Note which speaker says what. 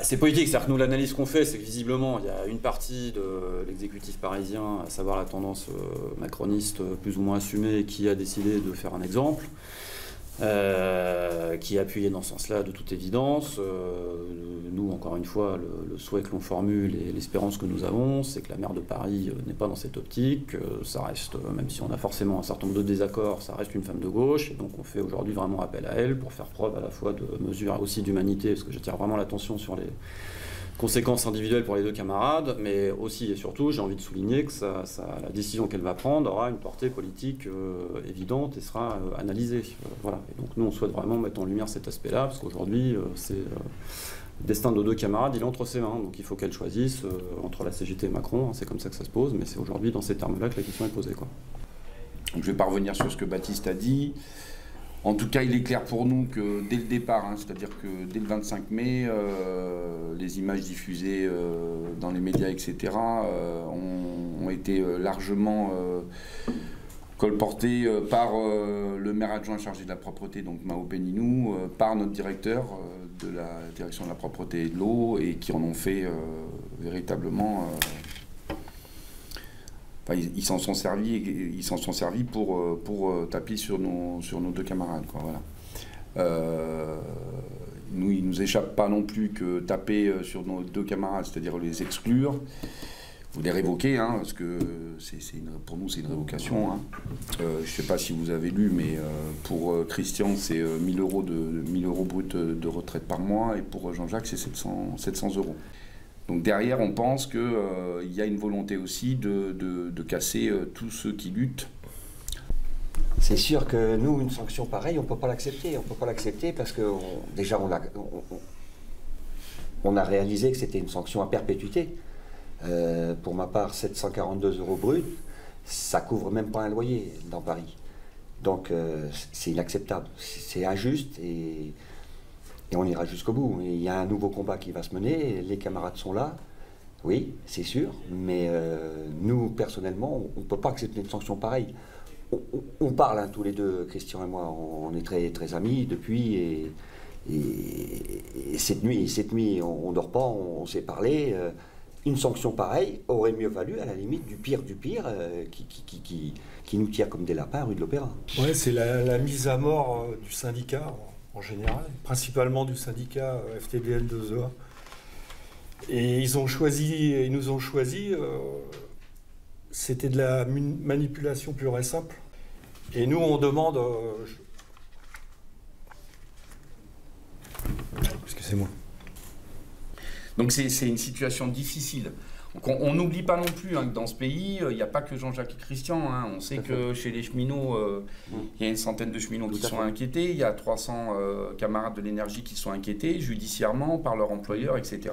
Speaker 1: C'est politique, c'est-à-dire que nous, l'analyse qu'on fait, c'est que visiblement, il y a une partie de l'exécutif parisien, à savoir la tendance macroniste plus ou moins assumée, qui a décidé de faire un exemple, qui est appuyé dans ce sens-là de toute évidence. Nous, encore une fois, le souhait que l'on formule et l'espérance que nous avons, c'est que la maire de Paris n'est pas dans cette optique. Ça reste, même si on a forcément un certain nombre de désaccords, ça reste une femme de gauche, et donc on fait aujourd'hui vraiment appel à elle pour faire preuve à la fois de mesure aussi d'humanité, parce que j'attire vraiment l'attention sur les conséquences individuelles pour les deux camarades, mais aussi et surtout, j'ai envie de souligner que la décision qu'elle va prendre aura une portée politique évidente et sera analysée. Voilà. Et donc nous, on souhaite vraiment mettre en lumière cet aspect-là, parce qu'aujourd'hui, le destin de nos deux camarades, il est entre ses mains. Donc il faut qu'elle choisisse entre la CGT et Macron, hein, c'est comme ça que ça se pose, mais c'est aujourd'hui dans ces termes-là que la question est posée, quoi.
Speaker 2: Donc, je ne vais pas revenir sur ce que Baptiste a dit. En tout cas, il est clair pour nous que dès le départ, c'est-à-dire que dès le 25 mai, les images diffusées dans les médias, etc., ont été largement colportées par le maire adjoint chargé de la propreté, donc Mao Péninou, par notre directeur de la direction de la propreté et de l'eau, et qui en ont fait véritablement... Enfin, ils s'en sont servis pour taper sur nos deux camarades, quoi, voilà. Nous, il ne nous échappe pas non plus que taper sur nos deux camarades, c'est-à-dire les exclure, vous les révoquer, hein, parce que pour nous c'est une révocation. Hein. Je ne sais pas si vous avez lu, mais pour Christian c'est 1000 euros bruts de retraite par mois, et pour Jean-Jacques c'est 700 euros. Donc derrière, on pense qu'il y a une volonté aussi de casser tous ceux qui luttent.
Speaker 3: C'est sûr que nous, une sanction pareille, on ne peut pas l'accepter. On ne peut pas l'accepter parce que déjà, on a réalisé que c'était une sanction à perpétuité. Pour ma part, 742 euros bruts, ça couvre même pas un loyer dans Paris. Donc c'est inacceptable, c'est injuste et on ira jusqu'au bout. Il y a un nouveau combat qui va se mener, les camarades sont là, oui, c'est sûr, mais nous, personnellement, on ne peut pas accepter une sanction pareille. On parle, hein, tous les deux, Christian et moi, on est très, très amis depuis, et cette nuit, on ne dort pas, on s'est parlé. Une sanction pareille aurait mieux valu, à la limite, du pire qui nous tire comme des lapins rue de l'Opéra.
Speaker 4: Ouais, c'est la mise à mort du syndicat en général, principalement du syndicat FTDN2EA. Et ils nous ont choisi, c'était de la manipulation pure et simple. Et nous, on demande... Excusez-moi.
Speaker 2: Donc c'est une situation difficile. Donc on n'oublie pas non plus, hein, que dans ce pays, il n'y a pas que Jean-Jacques et Christian. Hein. On sait que chez les cheminots, il y a une centaine de cheminots qui sont inquiétés. Il y a 300 camarades de l'énergie qui sont inquiétés judiciairement par leur employeur, etc.